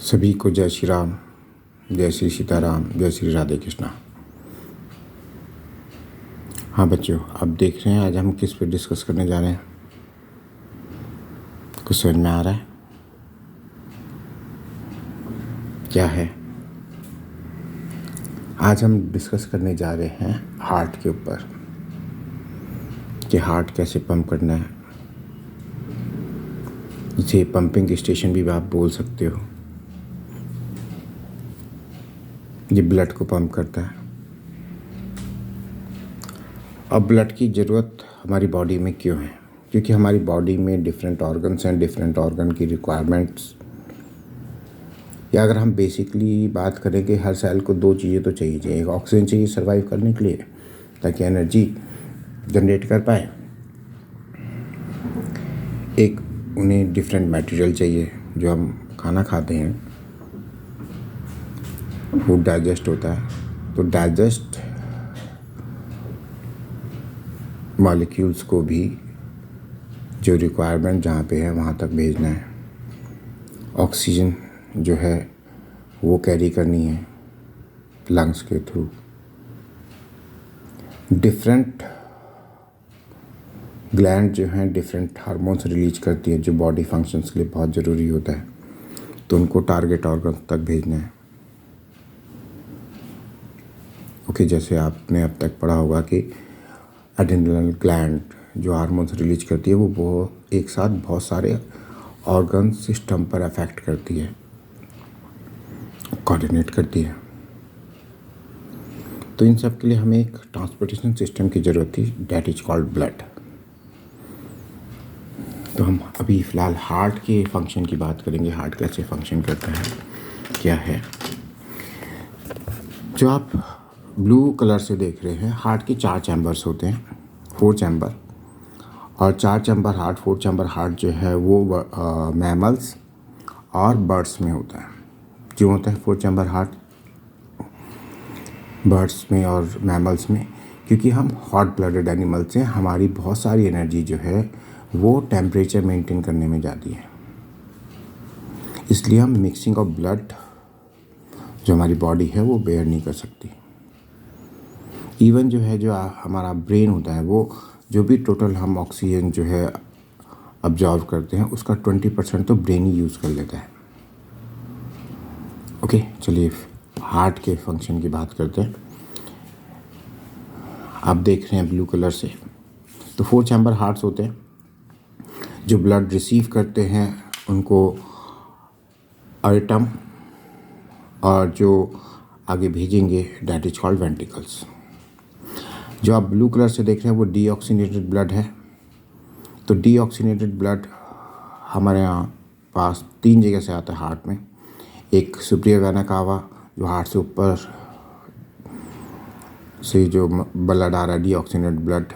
सभी को जय श्री राम, जय श्री सीताराम, जय श्री राधे कृष्णा। हाँ बच्चों, आप देख रहे हैं आज हम किस पे डिस्कस करने जा रहे हैं। कुछ समझ में आ रहा है क्या है? आज हम डिस्कस करने जा रहे हैं हार्ट के ऊपर कि हार्ट कैसे पंप करना है। इसे पंपिंग स्टेशन भी आप बोल सकते हो। ये ब्लड को पंप करता है। अब ब्लड की ज़रूरत हमारी बॉडी में क्यों है? क्योंकि हमारी बॉडी में डिफरेंट ऑर्गन्स हैं, डिफरेंट ऑर्गन की रिक्वायरमेंट्स। या अगर हम बेसिकली बात करें कि हर सेल को दो चीज़ें तो चाहिए। एक ऑक्सीजन चाहिए सर्वाइव करने के लिए ताकि एनर्जी जनरेट कर पाए। एक उन्हें डिफरेंट मटेरियल चाहिए। जो हम खाना खाते हैं, फूड डाइजेस्ट होता है, तो डाइजेस्ट मॉलिक्यूल्स को भी जो रिक्वायरमेंट जहाँ पे है वहाँ तक भेजना है। ऑक्सीजन जो है वो कैरी करनी है लंग्स के थ्रू। डिफरेंट ग्लैंड जो हैं डिफरेंट हार्मोन्स रिलीज करती है जो बॉडी फंक्शंस के लिए बहुत ज़रूरी होता है, तो उनको टारगेट ऑर्गन तक भेजना है। ओके, जैसे आपने अब तक पढ़ा होगा कि एड्रेनल ग्लैंड जो हार्मोन्स रिलीज करती है वो एक साथ बहुत सारे ऑर्गन सिस्टम पर अफेक्ट करती है, कोऑर्डिनेट करती है। तो इन सब के लिए हमें एक ट्रांसपोर्टेशन सिस्टम की ज़रूरत थी, डैट इज कॉल्ड ब्लड। तो हम अभी फ़िलहाल हार्ट के फंक्शन की बात करेंगे। हार्ट कैसे फंक्शन करता है, क्या है। जो आप ब्लू कलर से देख रहे हैं, हार्ट के 4 चैम्बर्स होते हैं, 4 चैम्बर। और 4 चैम्बर हार्ट, 4 चैम्बर हार्ट जो है वो मैमल्स और बर्ड्स में होता है। जो होता है 4 चैम्बर हार्ट बर्ड्स में और मैमल्स में, क्योंकि हम हॉट ब्लडेड एनिमल्स हैं, हमारी बहुत सारी एनर्जी जो है वो टेम्परेचर मेंटेन करने में जाती है। इसलिए हम मिक्सिंग ऑफ ब्लड जो हमारी बॉडी है वो बेयर नहीं कर सकती। इवन जो है जो हमारा ब्रेन होता है वो जो भी टोटल हम ऑक्सीजन जो है अब्जॉर्व करते हैं उसका 20% तो ब्रेन ही यूज़ कर लेता है। ओके, चलिए हार्ट के फंक्शन की बात करते हैं। आप देख रहे हैं ब्लू कलर से, तो 4 चैम्बर हार्ट्स होते हैं। जो ब्लड रिसीव करते हैं उनको अर्टम, और जो आगे भेजेंगे डैट इज कॉल्ड वेंट्रिकल्स। जो आप ब्लू कलर से देख रहे हैं वो डीऑक्सीनेटेड ब्लड है। तो डीऑक्सीनेटेड ब्लड हमारे यहाँ पास 3 जगह से आता है हार्ट में। एक सुपीरियर वेना कावा, जो हार्ट से ऊपर से जो ब्लड आ रहा है डीऑक्सीनेटेड ब्लड,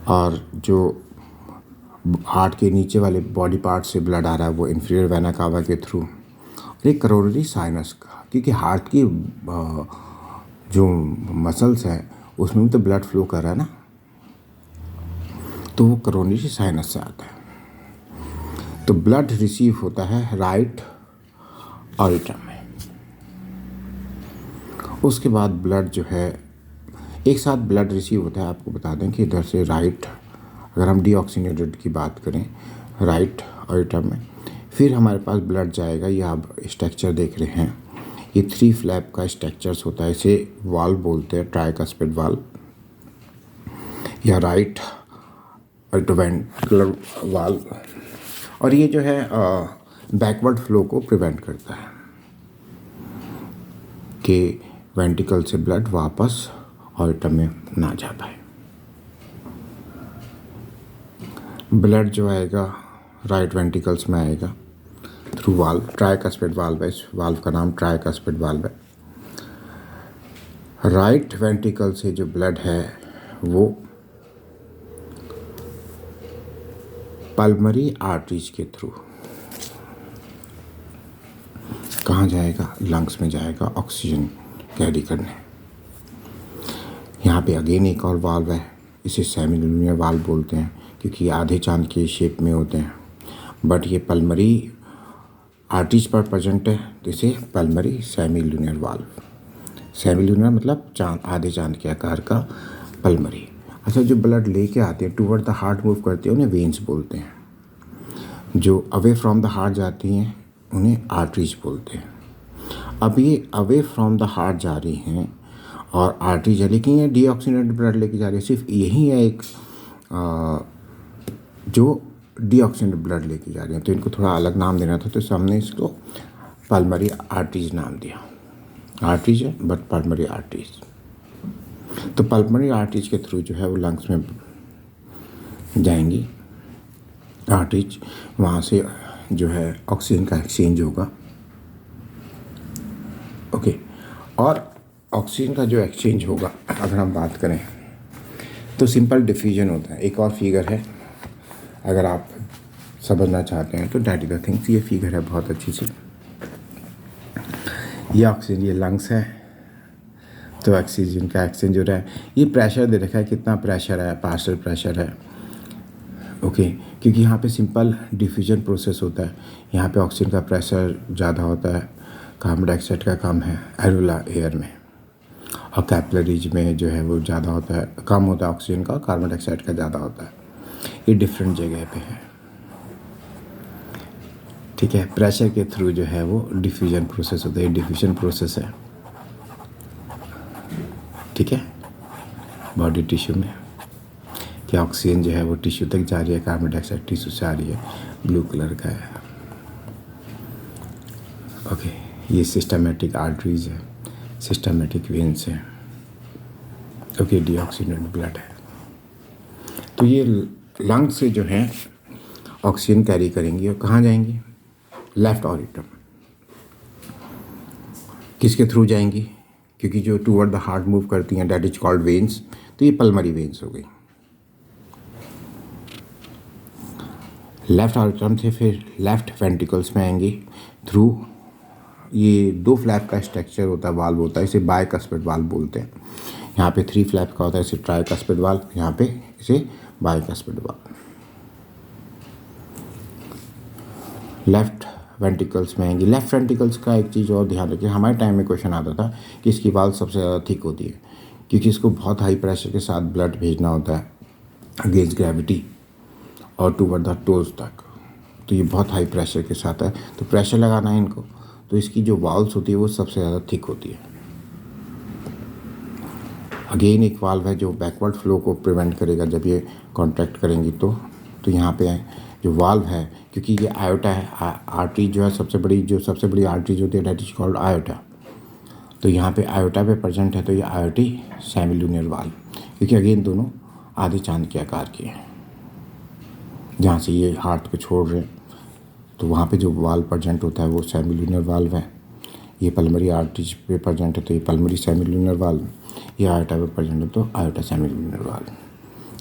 और जो हार्ट के नीचे वाले बॉडी पार्ट से ब्लड आ रहा है वो इन्फीरियर वेना कावा के थ्रू। और एक करोनरी साइनस का, क्योंकि हार्ट की जो मसल्स हैं उसमें भी तो ब्लड फ्लो कर रहा है ना, तो वो करोनरी साइनस से आता है। तो ब्लड रिसीव होता है राइट ऑरिटम में। उसके बाद ब्लड जो है एक साथ ब्लड रिसीव होता है। आपको बता दें कि इधर से राइट, अगर हम डीऑक्सीनेटेड की बात करें, राइट ऑरिटम में, फिर हमारे पास ब्लड जाएगा। ये आप स्ट्रक्चर देख रहे हैं, ये 3 फ्लैप का स्ट्रक्चर्स होता है। इसे वाल्व बोलते हैं, ट्राइकस्पिड वाल्व या राइट वेंट्रिकुलर वाल्व। और ये जो है बैकवर्ड फ्लो को प्रिवेंट करता है कि वेंट्रिकल से ब्लड वापस ऑरिटम में ना जा पाए। ब्लड जो आएगा राइट वेंट्रिकल्स में आएगा थ्रू वाल्व, ट्राइकस्पिड वाल्व है। इस वाल्व का नाम ट्राइकस्पिड वाल्व है। राइट वेंट्रिकल से जो ब्लड है वो पल्मोनरी आर्टरीज के थ्रू कहाँ जाएगा? लंग्स में जाएगा ऑक्सीजन कैरी करने। यहाँ पे अगेन एक और वाल्व है, इसे सेमिलुनर वाल्व बोलते हैं क्योंकि आधे चांद के शेप में होते हैं। बट ये पल्मोनरी आर्टरीज पर प्रेजेंट है तो इसे pulmonary semi lunar valve, semi lunar मतलब चांद, आधे चांद के आकार का पल्मरी। अच्छा, जो ब्लड लेके आते हैं टूवर्ड द हार्ट मूव करते हैं उन्हें वेन्स बोलते हैं, जो अवे फ्रॉम द हार्ट जाती हैं उन्हें आर्टरीज बोलते हैं। अब ये अवे फ्रॉम द हार्ट जा रही हैं और आर्टरीज है, लेकिन ये डीऑक्सीनेटेड ब्लड लेके जा रही है, सिर्फ यही है एक जो डीऑक्सीनेटेड ब्लड लेके जा रही है, तो इनको थोड़ा अलग नाम देना था, तो हमने इसको पल्मरी आर्टरीज नाम दिया। आर्टरीज है बट पल्मरी आर्टरीज। तो पल्मरी आर्टरीज के थ्रू जो है वो लंग्स में जाएंगी आर्टरीज, वहाँ से जो है ऑक्सीजन का एक्सचेंज होगा। ओके, और ऑक्सीजन का जो एक्सचेंज होगा अगर हम बात करें तो सिंपल डिफ्यूजन होता है। एक और फिगर है, अगर आप समझना चाहते हैं तो दैट इज द थिंग्स, ये फिगर है बहुत अच्छी सी। ये ऑक्सीजन, ये लंग्स है, तो ऑक्सीजन का एक्सचेंज हो रहा है। ये प्रेशर दे रखा है, कितना प्रेशर है, पार्शियल प्रेशर है। ओके, क्योंकि यहाँ पे सिंपल डिफ्यूजन प्रोसेस होता है, यहाँ पे ऑक्सीजन का प्रेशर ज़्यादा होता है, कार्बन डाइऑक्साइड का कम है एरोला एयर में, और कैपिलरीज में जो है वो ज़्यादा होता है, कम होता है ऑक्सीजन का, कार्बन डाइऑक्साइड का ज़्यादा होता है। ये डिफरेंट जगह पे है, ठीक है। प्रेशर के थ्रू जो है वो डिफ्यूजन प्रोसेस होता है, ये डिफ्यूजन प्रोसेस है, ठीक है। बॉडी टिश्यू में क्या ऑक्सीजन जो है वो टिश्यू तक जा रही है, कार्बन डाइऑक्साइड टिश्यू से आ रही है, ब्लू कलर का है। ओके, ये सिस्टमेटिक आर्टरीज है, सिस्टमेटिक वेन्स है। ओके, डीऑक्सीनेटेड ब्लड है। तो ये लंग से जो है ऑक्सीजन कैरी करेंगी और कहाँ जाएंगी, लेफ्ट ऑरिटम। किसके थ्रू जाएंगी, क्योंकि जो टूवर्ड द हार्ट मूव करती हैं दैट इज कॉल्ड वेन्स, तो ये पल्मरी वेन्स हो गई। लेफ्ट ऑरिटम से फिर लेफ्ट वेंट्रिकल्स में आएंगी थ्रू, ये दो फ्लैप का स्ट्रक्चर होता है, वाल्व होता है, इसे बाइकस्पिड वाल्व बोलते हैं। यहाँ पे 3 फ्लैप का होता है, इसे ट्राइकस्पिड वाल्व, यहाँ पे इसे बाइकस्पिड वाल्व। लेफ्ट वेंट्रिकल्स में आएंगी। लेफ्ट वेंट्रिकल्स का एक चीज़ और ध्यान रखिए, हमारे टाइम में क्वेश्चन आता था कि इसकी वाल्व सबसे ज़्यादा थिक होती है, क्योंकि इसको बहुत हाई प्रेशर के साथ ब्लड भेजना होता है अगेंस्ट ग्रेविटी और टूवर्ड द टोज तक, तो ये बहुत हाई प्रेशर के साथ है, तो प्रेशर लगाना है इनको, तो इसकी जो वाल्व्स होती है वो सबसे ज़्यादा थिक होती है। अगेन एक वाल्व है जो बैकवर्ड फ्लो को प्रिवेंट करेगा जब ये कॉन्ट्रैक्ट करेंगी, तो यहाँ पे जो वाल्व है, क्योंकि ये आयोटा है, आर्टरी जो है सबसे बड़ी आर्टरी जो होती है दैट इज कॉल्ड आयोटा, तो यहाँ पे आयोटा पे प्रेजेंट है, तो ये आयोटी सेमी लूनर वाल्व, क्योंकि अगेन दोनों आधे चांद के आकार के हैं। जहाँ से ये हार्ट को छोड़ रहे हैं तो वहाँ पे जो वाल्व प्रेजेंट होता है वो सेमी लूनर वाल्व है। ये पल्मरी आर्टरीज पे प्रेजेंट है तो ये पल्मरी सेमी लूनर वाल्व, ये आयोटा पे प्रेजेंट है तो आयोटा सेमी लूनर वाल्व।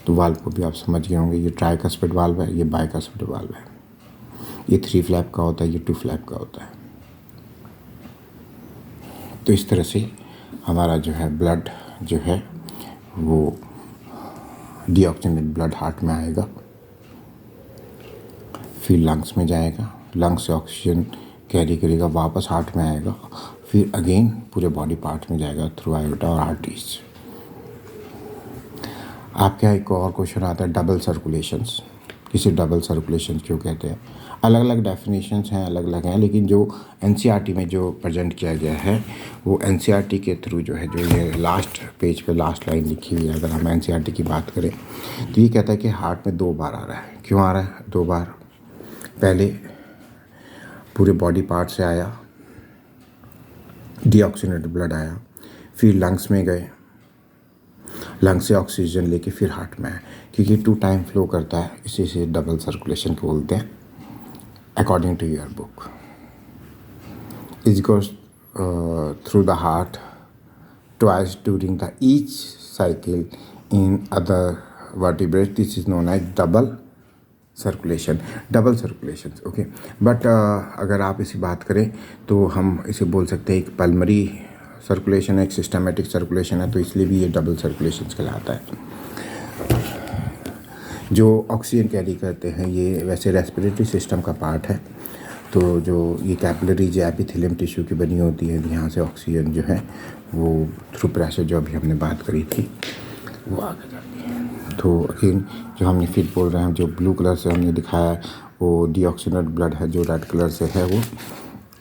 तो वाल्व को भी आप समझ गए होंगे, ये ट्राइकस्पिड वाल्व है, ये बाइकस्पिड वाल्व है। ये 3 फ्लैप का होता है, ये 2 फ्लैप का होता है। तो इस तरह से हमारा जो है ब्लड जो है वो डीऑक्सीनेटेड ब्लड हार्ट में आएगा, फिर लंग्स में जाएगा, लंग्स से ऑक्सीजन कैरी करेगा, वापस हार्ट में आएगा, फिर अगेन पूरे बॉडी पार्ट में जाएगा थ्रू आयोटा और आर्टरीज। आपके यहाँ एक और क्वेश्चन आता है डबल सर्कुलेशंस, किसे डबल सर्कुलेशन क्यों कहते हैं। अलग अलग डेफिनेशंस हैं, अलग अलग हैं, लेकिन जो एनसीईआरटी में जो प्रेजेंट किया गया है वो एनसीईआरटी के थ्रू जो है, जो ये लास्ट पेज पे लास्ट लाइन लिखी हुई है, अगर हम एनसीईआरटी की बात करें तो ये कहता है कि हार्ट में 2 बार आ रहा है। क्यों आ रहा है 2 बार, पहले पूरे बॉडी पार्ट से आया, डीऑक्सीनेटेड ब्लड आया, फिर लंग्स में गए, लंग्स से ऑक्सीजन लेके फिर हार्ट में आया, क्योंकि 2 टाइम फ्लो करता है, इसी से डबल सर्कुलेशन को बोलते हैं according to your book. It goes through the heart twice during the each cycle in other vertebrates, this is known as double circulation, double circulation. Okay, but अगर आप इसी बात करें तो हम इसे बोल सकते हैं एक पल्मरी सर्कुलेशन है, एक सिस्टमेटिक सर्कुलेशन है, तो इसलिए भी ये डबल सर्कुलेशन कहलाता है। जो ऑक्सीजन कैरी करते हैं ये वैसे रेस्पिरेटरी सिस्टम का पार्ट है, तो जो ये कैपिलरी जो एपिथेलियम टिश्यू की बनी होती है, यहाँ से ऑक्सीजन जो है वो थ्रू प्रेशर जो अभी हमने बात करी थी वो आगे जाती है। तो अगेन जो हमने फिर बोल रहे हैं, जो ब्लू कलर से हमने दिखाया है वो डीऑक्सीनेटेड ब्लड है, जो रेड कलर से है वो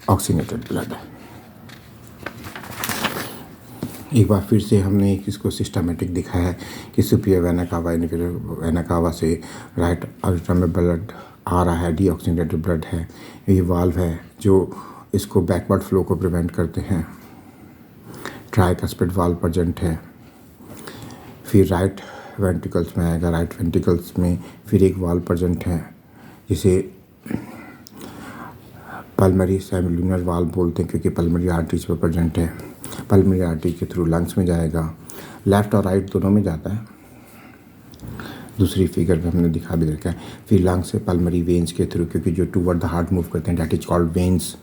ऑक्सीनेटेड ब्लड है। एक बार फिर से हमने इसको सिस्टमेटिक दिखाया है कि superior vena cava inferior vena cava से राइट अल्ट्रा में ब्लड आ रहा है, डीऑक्सीनेटेड ब्लड है। ये वाल्व है जो इसको बैकवर्ड फ्लो को प्रिवेंट करते हैं। ट्राइकस्पिड वाल्व प्रेजेंट है। फिर राइट वेंट्रिकल्स में आएगा, राइट वेंट्रिकल्स में फिर एक वाल्व प्रेजेंट है जिसे पल्मरी सेमिलुनर वाल्व बोलते हैं, क्योंकि पल्मरी आर्टरीज पर प्रेजेंट है। पल्मरी आर्टरी के थ्रू लंग्स में जाएगा, लेफ्ट और राइट दोनों में जाता है। दूसरी फिगर में हमने दिखा भी रखा है। फिर लंग्स से पल्मरी वेन्स के थ्रू, क्योंकि जो टूवर्ड द हार्ट मूव करते हैं डैट इज कॉल्ड वेन्स,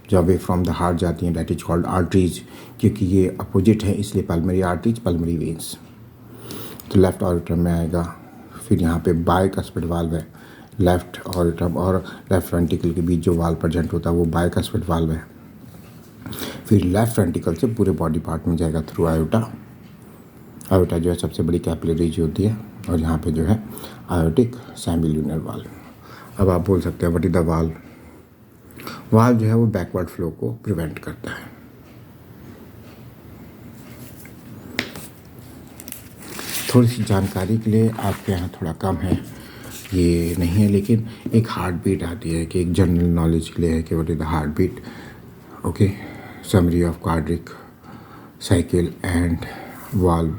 जो अवे फ्रॉम द हार्ट जाती हैं डैट इज कॉल्ड आर्टरीज। क्योंकि ये अपोजिट है इसलिए पल्मरी आर्टरीज, पल्मरी वेन्स। तो लेफ्ट ऑरिटम में आएगा। फिर यहाँ पे बाइकस्पिड वाल्व है। लेफ्ट ऑरिटम और लेफ्ट वेंट्रिकल के बीच जो वाल्व प्रेजेंट होता है वो बाइकस्पिड वाल्व है। फिर लेफ्ट वेंट्रिकल से पूरे बॉडी पार्ट में जाएगा थ्रू आयोटा। आयोटा जो है सबसे बड़ी कैपिलरी जो होती है, और यहाँ पे जो है आयोटिक सेमिलुनर वाल्व। अब आप बोल सकते हैं what is the valve. Valve जो है वो बैकवर्ड फ्लो को प्रिवेंट करता है। थोड़ी सी जानकारी के लिए आपके यहाँ थोड़ा कम है, ये नहीं है, लेकिन एक हार्ट बीट आती है कि एक जनरल नॉलेज के लिए है कि what is the heart beat. Okay, summary of cardiac cycle and valve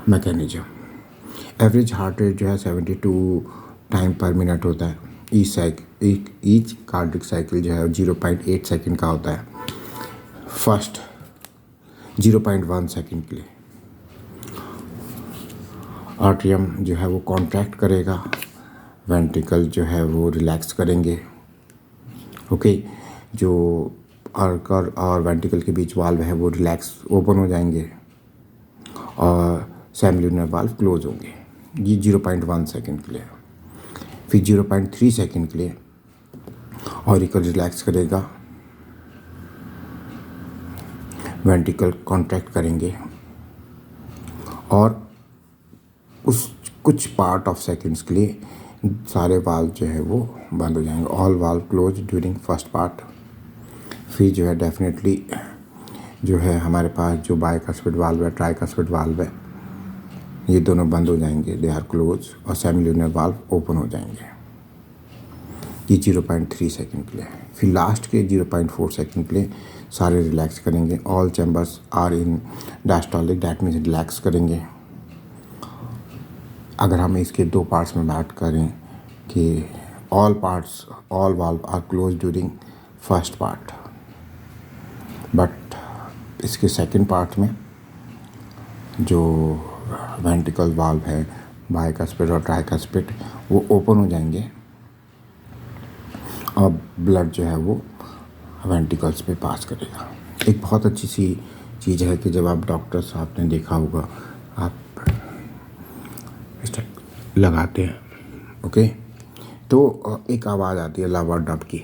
mechanism. Average heart rate जो है 72 टाइम पर मिनट होता है। ईच कार्डिक साइकिल जो है 0.8 सेकंड का होता है। फर्स्ट 0.1 सेकंड के लिए आर्ट्रियम जो है वो कॉन्ट्रैक्ट करेगा, वेंट्रिकल जो है वो रिलैक्स करेंगे। ओके, जो आर्कर और वेंट्रिकल के बीच वाल्व है वो रिलैक्स ओपन हो जाएंगे और सेमिलुनर वाल्व क्लोज होंगे। ये 0.1 सेकंड के लिए। फिर 0.3 सेकंड के लिए ऑरिकल रिलैक्स करेगा, वेंट्रिकल कॉन्ट्रैक्ट करेंगे और उस कुछ पार्ट ऑफ सेकंड्स के लिए सारे वाल्व जो है वो बंद हो जाएंगे। All valve close during first part. फिर जो है डेफिनेटली जो है हमारे पास जो बाइकस्पिड वाल्व है, ट्राइकस्पिड वाल्व है, ये दोनों बंद हो जाएंगे, दे आर क्लोज, और सेमिलुनर वाल्व ओपन हो जाएंगे। ये 0.3 सेकंड के लिए। फिर लास्ट के 0.4 सेकंड के लिए सारे रिलैक्स करेंगे। All chambers are in diastolic, that means relax करेंगे। अगर हम इसके दो पार्ट्स में बात करें कि all valve are close during first part, but इसके सेकंड पार्ट में जो वेंट्रिकल वाल्व है, बाइकस्पिड और ट्राइकस्पिड, वो ओपन हो जाएंगे और ब्लड जो है वो वेंट्रिकल्स पे पास करेगा। एक बहुत अच्छी सी चीज़ है कि जब आप डॉक्टर्स आपने देखा होगा, आप लगाते हैं, ओके, तो एक आवाज़ आती है लवर डब की।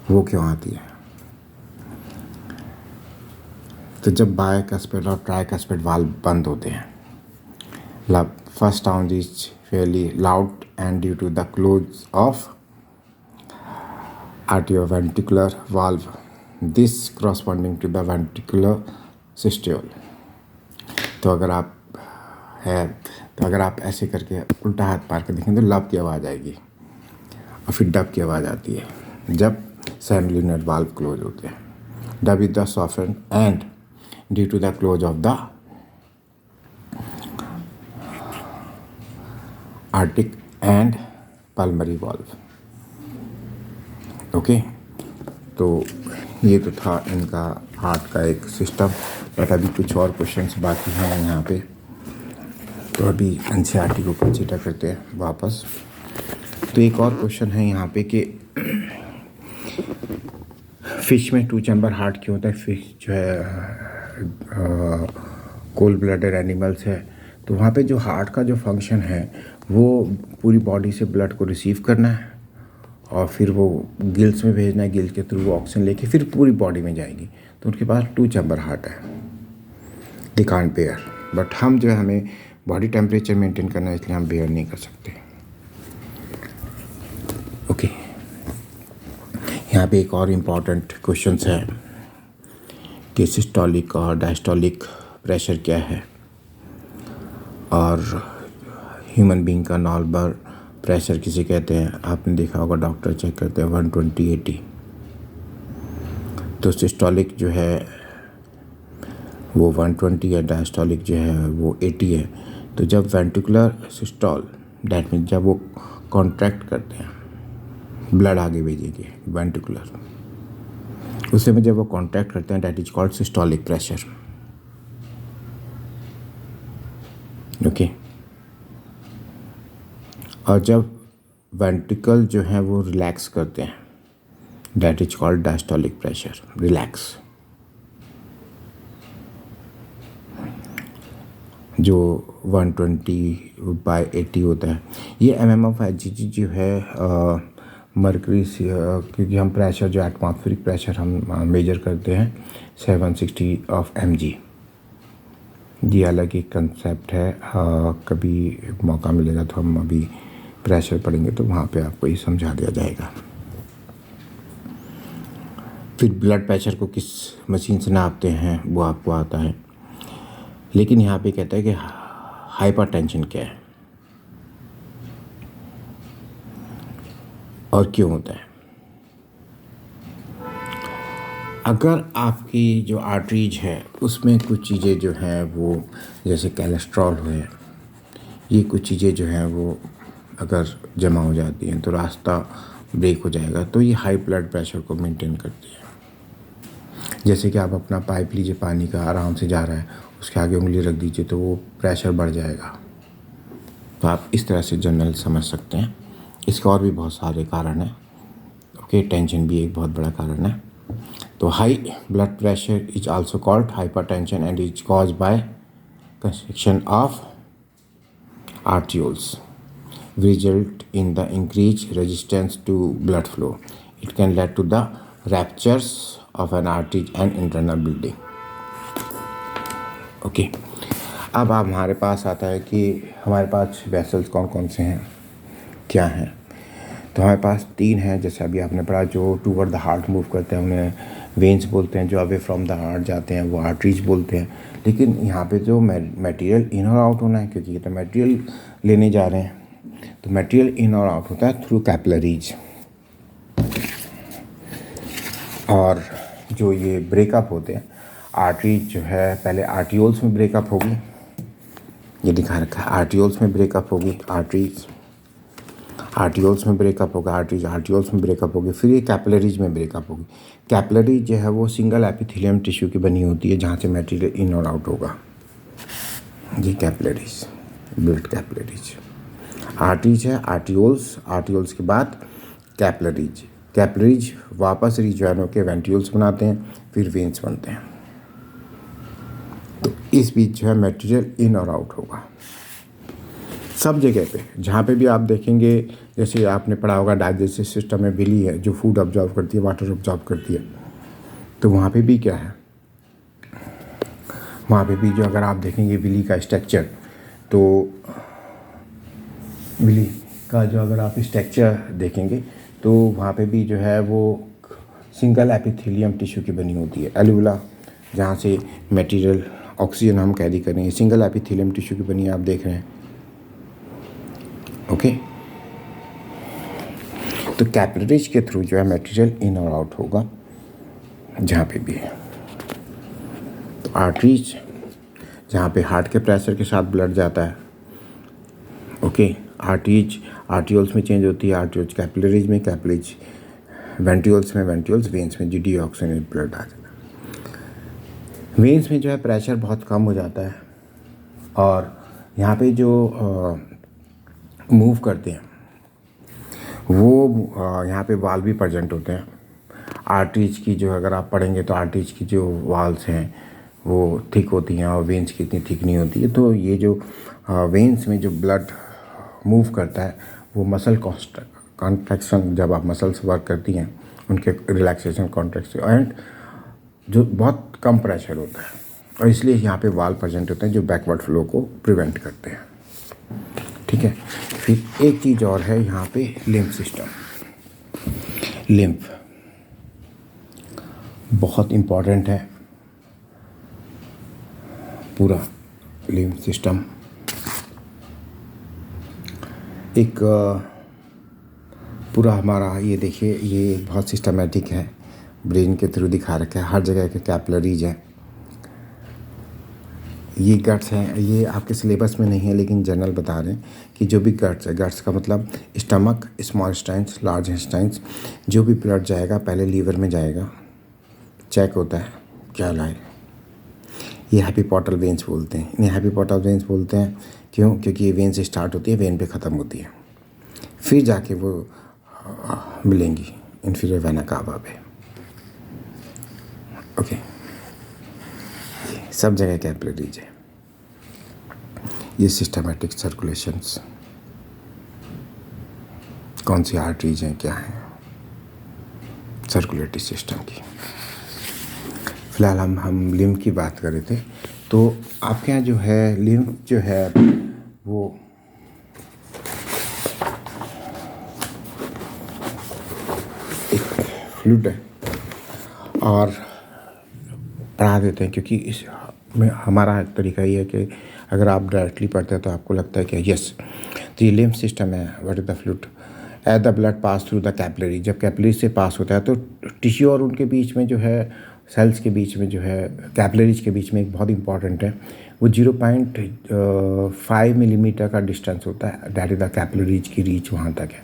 वो क्यों आती है? तो जब बाइकस्पिड और ट्राइकस्पिड वाल्व बंद होते हैं, first sound is fairly loud and due to the close of atrioventricular valve, this corresponding to the ventricular systole। तो अगर आप ऐसे करके उल्टा हाथ पार कर देखें तो लब की आवाज़ आएगी, और फिर डब की आवाज़ आती है जब सेमिलुनर वाल्व क्लोज होते हैं। Dub is the soften and due to the close of the aortic and pulmonary valve. Okay, तो ये तो था इनका हार्ट का एक सिस्टम। बट अभी कुछ और क्वेश्चंस बाकी हैं यहाँ पे, तो अभी एनसीईआरटी को कंसीडर करते हैं वापस। तो एक और क्वेश्चन है यहाँ पे कि फिश में 2 चैम्बर हार्ट क्यों होता है? फिश जो है कोल्ड ब्लडेड एनिमल्स है, तो वहाँ पे जो हार्ट का जो फंक्शन है वो पूरी बॉडी से ब्लड को रिसीव करना है और फिर वो गिल्स में भेजना है, गिल्स के थ्रू वो ऑक्सीजन लेके फिर पूरी बॉडी में जाएगी। तो उनके पास 2 चैम्बर हार्ट है, दे कांट बेयर। बट हम जो है हमें बॉडी टेम्परेचर मेंटेन करना है, इसलिए हम बेयर नहीं कर सकते। ओके, यहाँ पे एक और इम्पॉर्टेंट क्वेश्चन है कि सिस्टोलिक और डायस्टोलिक प्रेशर क्या है, और ह्यूमन बीइंग का नॉर्मल प्रेशर किसे कहते हैं। आपने देखा होगा डॉक्टर चेक करते हैं 120/80। तो सिस्टोलिक जो है वो 120 है, डायस्टोलिक जो है वो 80 है। तो जब वेंट्रिकुलर सिस्टोल, डैट मीन जब वो कॉन्ट्रैक्ट करते हैं, ब्लड आगे भेजेंगे वेंट्रिकुलर, उस समय जब वो कॉन्ट्रैक्ट करते हैं, that is called systolic pressure. Okay, और जब वेंट्रिकल जो है वो रिलैक्स करते हैं, that is called diastolic pressure, relax. जो 120/80 होता है। ये mmF/Gg जो है मरकरी से, क्योंकि हम प्रेशर जो एटमॉस्फेरिक प्रेशर हम मेजर करते हैं 760 mg। ये अलग एक कंसेप्ट है, कभी मौका मिलेगा तो हम अभी प्रेशर पढ़ेंगे तो वहाँ पे आपको ये समझा दिया जाएगा। फिर ब्लड प्रेशर को किस मशीन से नापते हैं वो आपको आता है, लेकिन यहाँ पे कहता है कि हाइपरटेंशन क्या है और क्यों होता है। अगर आपकी जो आर्टरीज है उसमें कुछ चीज़ें जो हैं वो, जैसे कोलेस्ट्रॉल है, ये कुछ चीज़ें जो हैं वो अगर जमा हो जाती हैं तो रास्ता ब्रेक हो जाएगा, तो ये हाई ब्लड प्रेशर को मेंटेन करती है। जैसे कि आप अपना पाइप लीजिए, पानी का आराम से जा रहा है, उसके आगे उंगली रख दीजिए तो वो प्रेशर बढ़ जाएगा। तो आप इस तरह से जनरल समझ सकते हैं। इसके और भी बहुत सारे कारण हैं। ओके, टेंशन भी एक बहुत बड़ा कारण है। तो high blood pressure is also called hypertension and is cause by constriction of arterioles, result in the increased resistance to blood flow. It can lead to the ruptures of an artery and internal bleeding. Okay, अब हमारे पास आता है कि हमारे पास vessels कौन कौन से हैं, क्या हैं। तो हमारे पास 3 हैं, जैसे अभी आपने पढ़ा, जो टूवर्ड द हार्ट मूव करते हैं उन्हें वेन्स बोलते हैं, जो अवे फ्रॉम द हार्ट जाते हैं वो आर्टरीज बोलते हैं। लेकिन यहाँ पे जो मटेरियल इन और आउट होना है, क्योंकि ये तो मटेरियल लेने जा रहे हैं, तो मटेरियल इन और आउट होता है थ्रू कैपिलरीज। और जो ये ब्रेकअप होते हैं, आर्टरीज जो है पहले आर्टियोल्स में ब्रेकअप होगी, ये दिखा रखा है, आर्टियोल्स में ब्रेकअप होगी आर्टरीज, आर्टियोल्स में ब्रेकअप होगा आर्टरीज, आर्टियोल्स में ब्रेकअप होगी, फिर ये कैपिलरीज में ब्रेकअप होगी। कैपिलरी जो है वो सिंगल एपिथेलियम टिश्यू की बनी होती है, जहाँ से मटेरियल इन और आउट होगा। ये कैपिलरीज, ब्लड कैपिलरीज। आर्टरीज है आर्टियोल्स, आर्टियोल्स के बाद कैपिलरीज, कैपिलरीज वापस रिजॉइन होकर वेंट्रियोल्स बनाते हैं, फिर वेन्स बनते हैं। तो इस बीच जो है मटेरियल इन और आउट होगा सब जगह पे। जहाँ पे भी आप देखेंगे, जैसे आपने पढ़ा होगा डाइजेस्टिव सिस्टम में बिली है जो फूड ऑब्जॉर्व करती है, वाटर ऑब्जॉर्व करती है, तो वहाँ पे भी क्या है, वहाँ पे भी जो अगर आप देखेंगे बिली का स्ट्रक्चर, तो बिली का जो अगर आप स्ट्रक्चर देखेंगे तो वहाँ पे भी जो है वो सिंगल एपिथेलियम टिश्यू की बनी होती है। एल्वुला, जहाँ से मटेरियल ऑक्सीजन हम कैरी करेंगे, सिंगल एपिथेलियम टिश्यू की बनी है, आप देख रहे हैं। ओके, तो कैपिलरीज के थ्रू जो है मटेरियल इन और आउट होगा जहाँ पे भी है। तो आर्टरीज जहाँ पे हार्ट के प्रेशर के साथ ब्लड जाता है, ओके, आर्टरीज आर्टियोल्स में चेंज होती है, आर्टियोल्स कैपिलरीज में, कैपिलरीज वेंट्रियोल्स में, वेंट्रियोल्स वेन्स में, डीऑक्सीजनेटेड ब्लड आ जाता है। वेन्स में जो है प्रेशर बहुत कम हो जाता है, और यहाँ पे जो मूव करते हैं वो यहाँ पे वाल भी प्रेजेंट होते हैं। आर्टरीज की जो अगर आप पढ़ेंगे तो आर्टरीज की जो वाल्स हैं वो थिक होती हैं और वेन्स की इतनी थिक नहीं होती है। तो ये जो वेन्स में जो ब्लड मूव करता है वो मसल कॉन्ट्रैक्शन, जब आप मसल्स वर्क करती हैं उनके रिलैक्सेशन, कॉन्ट्रैक्शन, एंड जो बहुत कम प्रेशर होता है, और इसलिए यहाँ पे वाल प्रेजेंट होते हैं जो बैकवर्ड फ्लो को प्रिवेंट करते हैं। ठीक है। फिर एक चीज़ और है यहाँ पे, लिम्फ सिस्टम। लिम्फ बहुत इम्पॉर्टेंट है, पूरा लिम्फ सिस्टम एक पूरा हमारा, ये देखिए ये बहुत सिस्टमेटिक है, ब्रेन के थ्रू दिखा रखा है, हर जगह के कैपिलरीज हैं, ये गट्स हैं। ये आपके सिलेबस में नहीं है लेकिन जनरल बता रहे हैं कि जो भी गट्स है, गट्स का मतलब stomach, small intestines, large intestines, जो भी ब्लड जाएगा पहले लीवर में जाएगा, चेक होता है क्या लाए। ये हैप्पी पोर्टल वेन्स बोलते हैं, इन्हें हैप्पी पोर्टल वेन्स बोलते हैं। क्यों? क्योंकि ये वेन से स्टार्ट होती है, वेन पे ख़त्म होती है, फिर जाके वो मिलेंगी इंफीरियर वेना कावा पे। ओके, सब जगह कैपिलरीज है। ये सिस्टमेटिक सर्कुलेशंस, कौन सी आर्टरीज हैं, क्या हैं, सर्कुलेटरी सिस्टम की। फिलहाल हम लिम्फ की बात कर रहे थे, तो आपके यहाँ जो है लिम्फ जो है वो एक फ्लूइड है, और पढ़ा देते हैं क्योंकि इस में हमारा तरीका ये है कि अगर आप डायरेक्टली पढ़ते हैं तो आपको लगता है कि यस, तो ये लिम्फ सिस्टम है। What is the fluid? As the blood pass through the capillary, जब कैपिलरी से पास होता है तो टिश्यू और उनके बीच में जो है, सेल्स के बीच में जो है, कैपिलरीज के बीच में एक बहुत इंपॉर्टेंट है, वो 0.5 मिलीमीटर का डिस्टेंस होता है, दैट इज द कैपिलरीज की रीच वहाँ तक है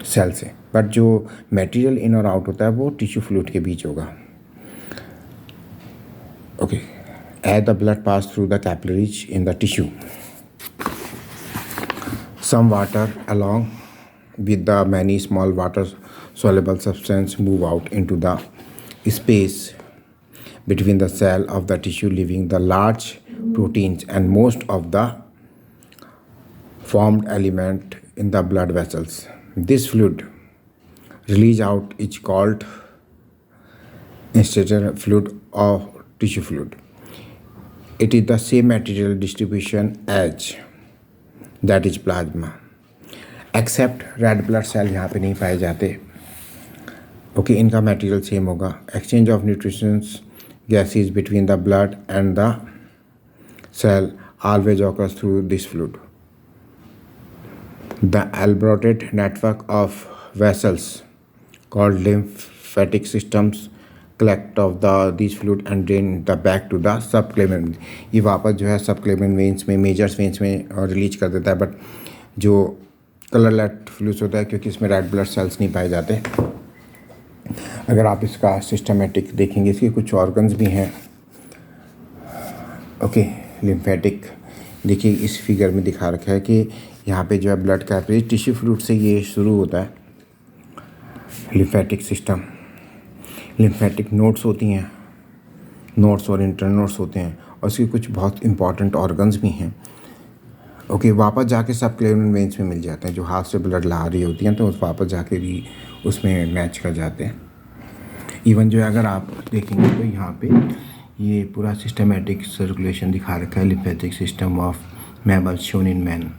सेल से। बट जो मटेरियल इन और आउट होता है वो टिश्यू फ्लूइड के बीच होगा। Okay, as the blood pass through the capillaries in the tissue, some water along with the many small water soluble substance move out into the space between the cell of the tissue, leaving the large proteins and most of the formed element in the blood vessels. This fluid release out is called interstitial fluid or tissue fluid. It is the same material distribution as that is plasma, except red blood cell यहाँ पे नहीं पाए जाते। Okay, इनका material same होगा। Exchange of nutritions gases between the blood and the cell always occurs through this fluid. The elaborate network of vessels called lymphatic systems collect of these fluid and drain the back to the subclavian. ये वापस जो है subclavian veins में, measures veins में release कर देता है। But जो कलरलेट फ्लूइड होता है क्योंकि इसमें रेड ब्लड सेल्स नहीं पाए जाते। अगर आप इसका सिस्टमेटिक देखेंगे, इसके कुछ ऑर्गन्स भी हैं। ओके, लिम्फेटिक देखिए इस फिगर में दिखा रखा है कि यहाँ पे जो है ब्लड कैपिलरी टिश्यू फ्लूइड से ये शुरू होता है लिम्फेटिक सिस्टम। लिम्फेटिक नोड्स होती हैं, नोड्स और इंटरनोड्स होते हैं, और उसके कुछ बहुत इंपॉर्टेंट ऑर्गन्स भी हैं। ओके, वापस जाके सबक्लेवियन वेन्स में मिल जाते हैं, जो हाथ से ब्लड ला रही होती हैं तो वापस जाके भी उसमें मैच कर जाते हैं। इवन जो है अगर आप देखेंगे तो यहाँ पे ये पूरा सिस्टमेटिक सर्कुलेशन दिखा रखा है, lymphatic system of mammal shown in man,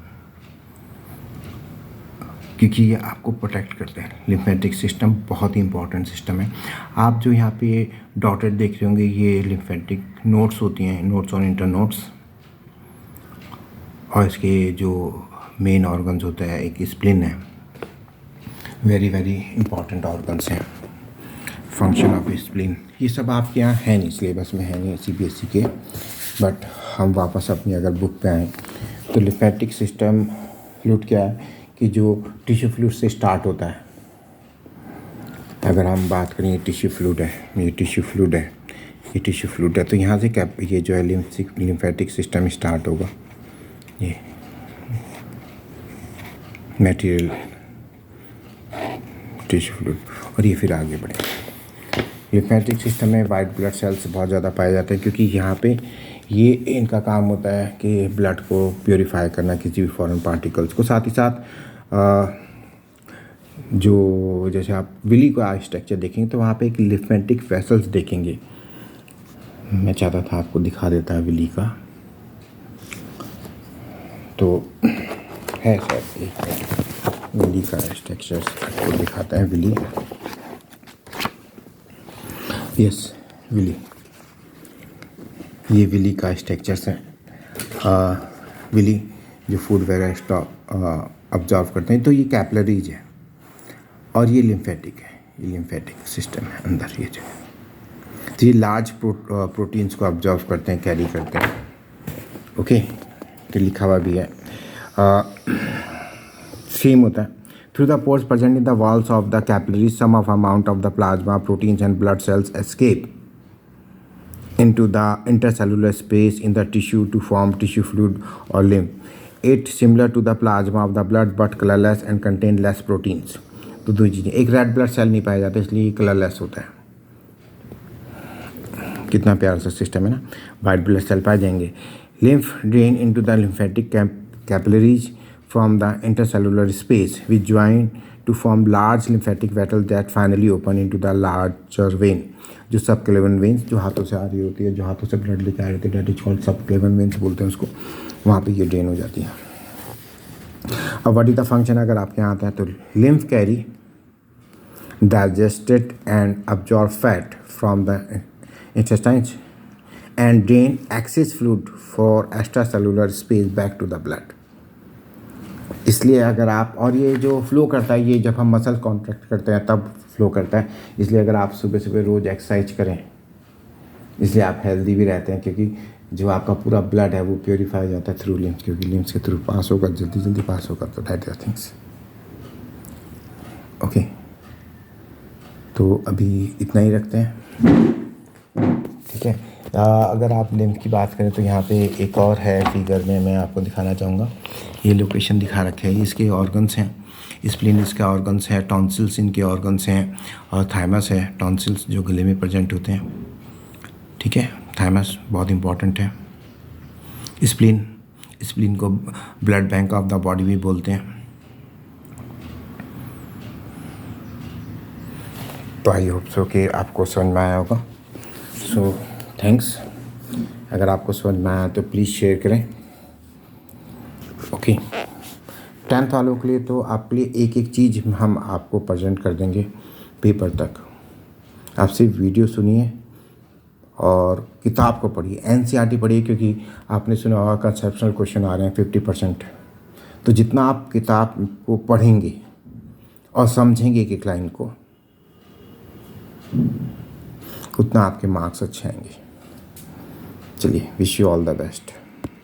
क्योंकि ये आपको प्रोटेक्ट करते हैं। लिम्फेटिक सिस्टम बहुत ही इंपॉर्टेंट सिस्टम है। आप जो यहाँ पे डॉटेड देख रहे होंगे, ये लिम्फेटिक नोड्स होती हैं, नोड्स और इंटरनोड्स, और इसके जो मेन ऑर्गन्स होता है, एक स्प्लिन है, वेरी वेरी इंपॉर्टेंट ऑर्गन्स हैं। फंक्शन ऑफ स्प्लिन, ये सब आपके यहाँ है नहीं, सिलेबस में है नहीं CBSE के। बट हम वापस अपनी अगर बुक पे आएँ तो लिम्फेटिक सिस्टम फ्लूइड क्या है कि जो टिश्यू फ्लूइड से स्टार्ट होता है। अगर हम बात करें, टिश्यू फ्लूइड है, ये टिश्यू फ्लूइड है, ये टिश्यू फ्लूइड है, तो यहाँ से क्या ये जो है लिम्फेटिक सिस्टम स्टार्ट होगा। ये मटेरियल टिश्यू फ्लूइड, और ये फिर आगे बढ़े। लिम्फेटिक सिस्टम में वाइट ब्लड सेल्स बहुत ज़्यादा पाए जाते हैं क्योंकि यहाँ पे ये इनका काम होता है कि ब्लड को प्योरीफाई करना, किसी भी फॉरेन पार्टिकल्स को, साथ ही साथ जो जैसे आप विली का स्ट्रक्चर देखेंगे तो वहाँ पे एक लिम्फेटिक वेसल्स देखेंगे। मैं चाहता था आपको दिखा देता है विली का, तो है शायद एक विली का स्ट्रक्चर आपको दिखाता है। विली, यस विली, ये विली का स्ट्रक्चर्स है। विली जो फूड वगैरह स्टॉक ऑब्जॉर्व करते हैं, तो ये कैपिलरीज है और ये लिम्फेटिक है, ये लिम्फेटिक सिस्टम है अंदर ये जो। तो ये लार्ज प्रोटीन्स को ऑब्जॉर्व करते हैं, कैरी करते हैं। ओके, तो लिखा हुआ भी है सेम होता है। Through the pores present in the walls of the capillaries some of amount of the plasma proteins and blood cells escape into the intercellular space in the tissue to form tissue fluid or lymph. It similar to the plasma of the blood but colorless and contain less proteins. तो दो चीज़ें, एक red blood cell नहीं पाया जाता इसलिए colourless होता है। कितना प्यारा सा सिस्टम है ना। वाइट ब्लड सेल पाए जाएंगे। lymph drain into the lymphatic capillaries from the intercellular space which join to form large lymphatic vessels that finally open into the larger vein. जो सबक्लेवन वेन्स जो हाथों से आ रही होती है, जो हाथों से ब्लड लेके आ रही होती है, date is called subclavian veins बोलते हैं उसको। वहाँ पे ये ड्रेन हो जाती है। अब व्हाट इज द फंक्शन अगर आपके यहाँ आता है तो lymph carry digested and absorb fat from the intestines and drain excess fluid for extra cellular space back to the blood. इसलिए अगर आप, और ये जो फ्लो करता है ये जब हम मसल कॉन्ट्रैक्ट करते हैं तब फ्लो करता है। इसलिए अगर आप सुबह सुबह रोज़ एक्सरसाइज करें, इसलिए आप हेल्दी भी रहते हैं, क्योंकि जो आपका पूरा ब्लड है वो प्योरीफाई हो जाता है थ्रू लिम्स, क्योंकि लिम्स के थ्रू पास होगा, जल्दी जल्दी पास होगा। तो दैट आर थिंग्स। ओके, तो अभी इतना ही रखते हैं, ठीक है। अगर आप लिम्फ की बात करें तो यहाँ पे एक और है फिगर में, मैं आपको दिखाना चाहूँगा। ये लोकेशन दिखा रखे हैं, इसके ऑर्गन्स हैं। स्प्लीन इसका ऑर्गन्स है, टॉन्सिल्स इनके ऑर्गन्स हैं, और थाइमस है। टॉन्सिल्स जो गले में प्रेजेंट होते हैं, ठीक है। थाइमस बहुत इंपॉर्टेंट है। स्प्लीन को blood bank of the body भी बोलते हैं। तो आई होप सो कि आपको समझ में आया होगा। So thanks. अगर आपको समझ में आया तो प्लीज़ शेयर करें। ओके, 10th वालों के लिए तो आपके लिए एक एक चीज़ हम आपको प्रेजेंट कर देंगे पेपर तक। आप सिर्फ वीडियो सुनिए और किताब को पढ़िए, NCERT पढ़िए, क्योंकि आपने सुना होगा कंसेप्शनल क्वेश्चन आ रहे हैं 50%। तो जितना आप किताब को पढ़ेंगे और समझेंगे एक एक लाइन को, उतना आपके मार्क्स अच्छे आएंगे। चलिए, wish you all the best.